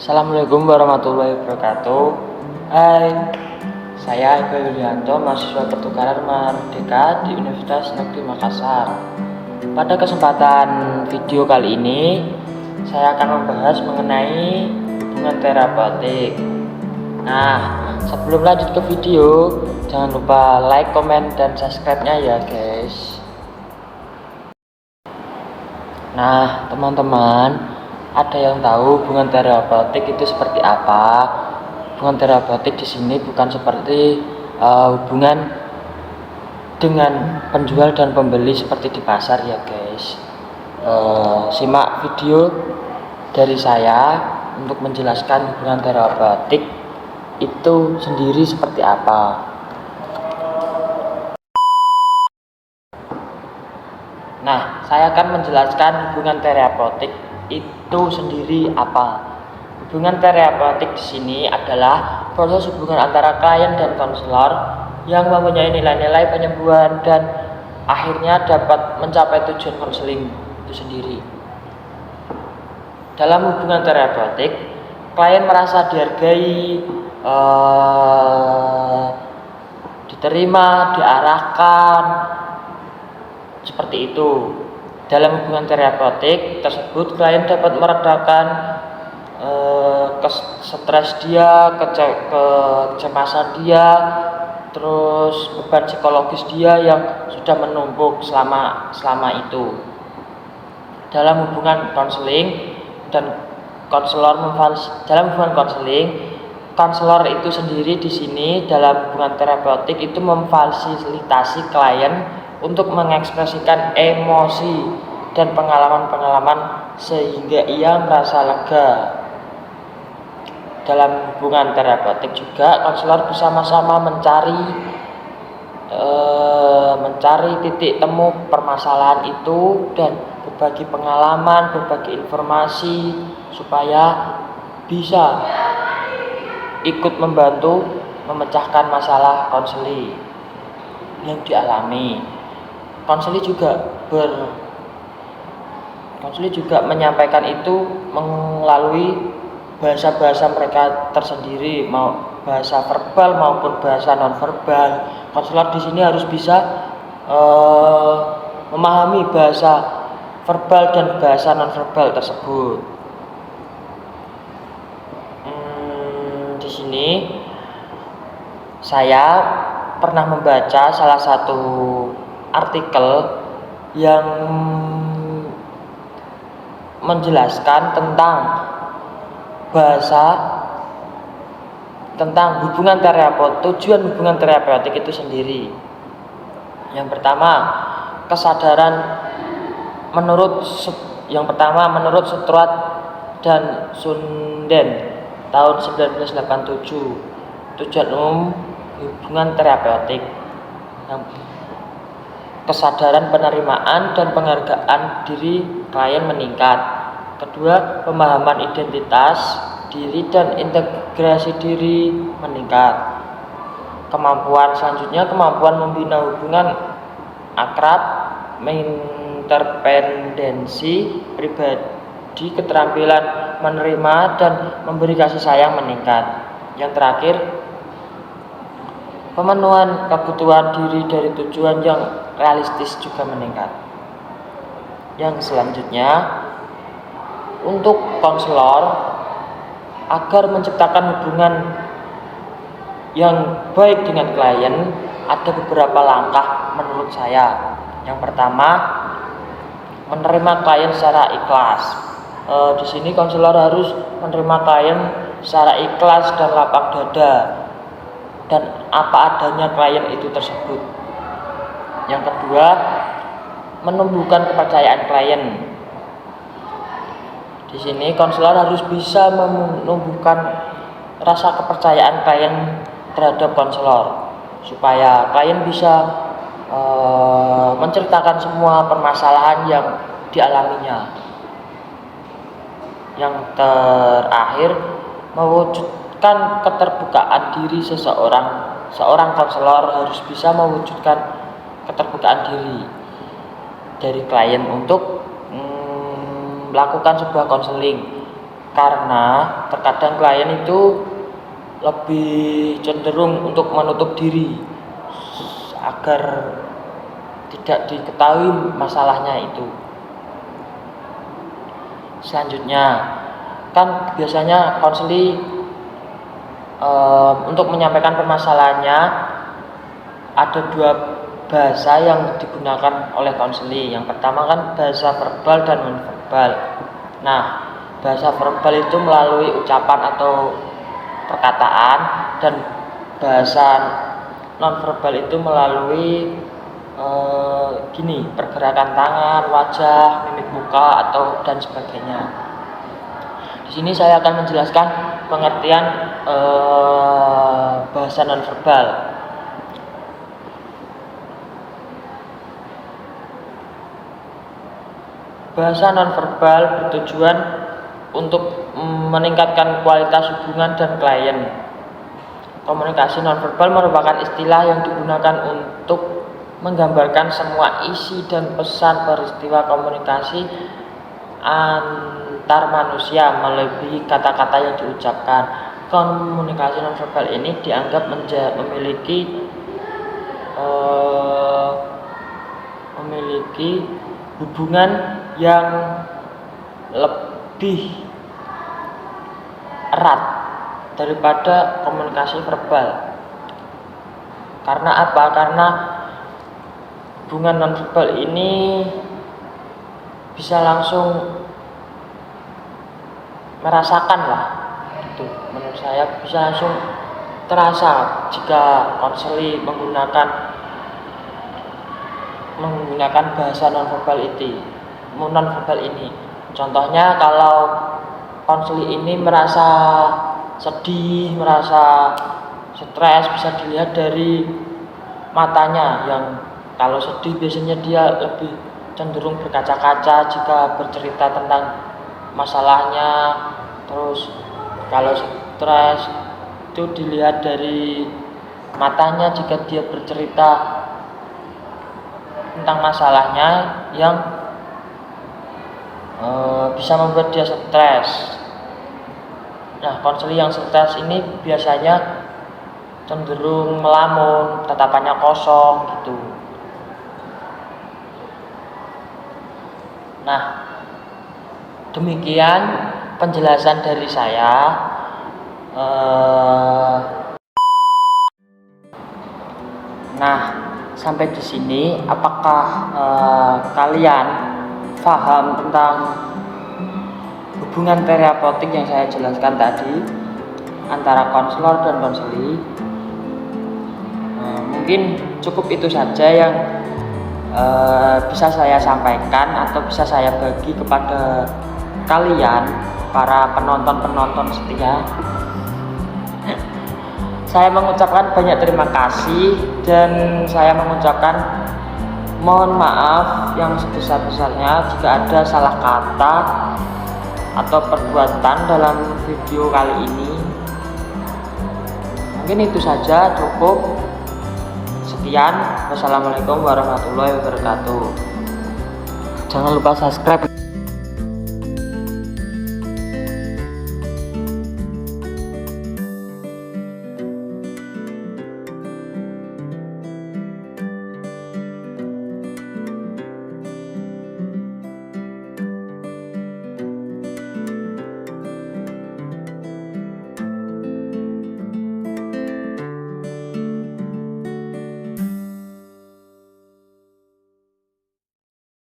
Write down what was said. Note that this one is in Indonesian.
Assalamualaikum warahmatullahi wabarakatuh. Hai, saya Eko Yulianto, mahasiswa pertukaran Merdeka di Universitas Negeri Makassar. Pada kesempatan video kali ini, saya akan membahas mengenai hubungan terapeutik. Nah, sebelum lanjut ke video, jangan lupa like, komen, dan subscribe-nya ya guys. Nah, teman-teman, ada yang tahu hubungan terapeutik itu seperti apa? Hubungan terapeutik di sini bukan seperti hubungan dengan penjual dan pembeli seperti di pasar ya guys. Simak video dari saya untuk menjelaskan hubungan terapeutik itu sendiri seperti apa. Nah, saya akan menjelaskan hubungan terapeutik itu sendiri apa. Hubungan terapeutik di sini adalah proses hubungan antara klien dan konselor yang mempunyai nilai-nilai penyembuhan dan akhirnya dapat mencapai tujuan konseling itu sendiri. Dalam hubungan terapeutik, klien merasa dihargai, diterima, diarahkan, seperti itu. Dalam hubungan terapeutik tersebut, klien dapat meredakan stres dia, kecemasan dia, terus beban psikologis dia yang sudah menumpuk selama itu. Dalam hubungan konseling dan dalam hubungan konselor itu sendiri di sini dalam hubungan terapeutik itu memfasilitasi klien untuk mengekspresikan emosi dan pengalaman-pengalaman sehingga ia merasa lega. Dalam hubungan terapeutik juga konselor bersama-sama mencari titik temu permasalahan itu dan berbagi pengalaman, berbagi informasi supaya bisa ikut membantu memecahkan masalah konseling yang dialami. Konseling juga menyampaikan itu melalui bahasa-bahasa mereka tersendiri, mau bahasa verbal maupun bahasa nonverbal. Konselor di sini harus bisa memahami bahasa verbal dan bahasa nonverbal tersebut. Di sini saya pernah membaca salah satu artikel yang menjelaskan tentang tujuan hubungan terapeutik itu sendiri. Yang pertama, menurut Stuart dan Sunden tahun 1987, tujuan umum hubungan terapeutik, kesadaran penerimaan dan penghargaan diri klien meningkat. Kedua, pemahaman identitas diri dan integrasi diri meningkat. Selanjutnya kemampuan membina hubungan akrab, interdependensi pribadi, keterampilan menerima dan memberi kasih sayang meningkat. Yang terakhir, pemenuhan kebutuhan diri dari tujuan yang realistis juga meningkat. Yang selanjutnya, untuk konselor agar menciptakan hubungan yang baik dengan klien, ada beberapa langkah menurut saya. Yang pertama, menerima klien secara ikhlas. Di sini konselor harus menerima klien secara ikhlas dan lapang dada dan apa adanya klien itu tersebut. Yang kedua, menumbuhkan kepercayaan klien. Di sini konselor harus bisa menumbuhkan rasa kepercayaan klien terhadap konselor supaya klien bisa menceritakan semua permasalahan yang dialaminya. Yang terakhir, mewujudkan keterbukaan diri seorang konselor harus bisa mewujudkan keterbukaan diri dari klien untuk melakukan sebuah konseling karena terkadang klien itu lebih cenderung untuk menutup diri agar tidak diketahui masalahnya itu. Selanjutnya, kan biasanya konseli untuk menyampaikan permasalahannya ada dua bahasa yang digunakan oleh konseli. Yang pertama kan bahasa verbal dan non-verbal. Nah, bahasa verbal itu melalui ucapan atau perkataan, dan bahasa non-verbal itu melalui pergerakan tangan, wajah, mimik muka atau dan sebagainya. Di sini saya akan menjelaskan pengertian bahasa non-verbal. Bahasa non-verbal bertujuan untuk meningkatkan kualitas hubungan dan klien. Komunikasi non-verbal merupakan istilah yang digunakan untuk menggambarkan semua isi dan pesan peristiwa komunikasi antar manusia melebihi kata-kata yang diucapkan. Komunikasi non-verbal ini dianggap memiliki hubungan yang lebih erat daripada komunikasi verbal. Karena apa? Karena hubungan nonverbal ini bisa langsung merasakan lah, itu menurut saya bisa langsung terasa jika konseli menggunakan bahasa nonverbal ini. Contohnya kalau konseli ini merasa sedih, merasa stres, bisa dilihat dari matanya yang kalau sedih biasanya dia lebih cenderung berkaca-kaca jika bercerita tentang masalahnya. Terus kalau stres itu dilihat dari matanya jika dia bercerita tentang masalahnya yang bisa membuat dia stres. Nah, konseli yang stres ini biasanya cenderung melamun, tatapannya kosong gitu. Nah, demikian penjelasan dari saya. Nah, sampai di sini apakah kalian paham tentang hubungan terapeutik yang saya jelaskan tadi antara konselor dan konseli? Mungkin cukup itu saja yang bisa saya sampaikan atau bisa saya bagi kepada kalian, para penonton setia. Saya mengucapkan banyak terima kasih dan saya mengucapkan mohon maaf yang sebesar-besarnya jika ada salah kata atau perbuatan dalam video kali ini. Mungkin itu saja, cukup. Sekian, wassalamualaikum warahmatullahi wabarakatuh. Jangan lupa subscribe.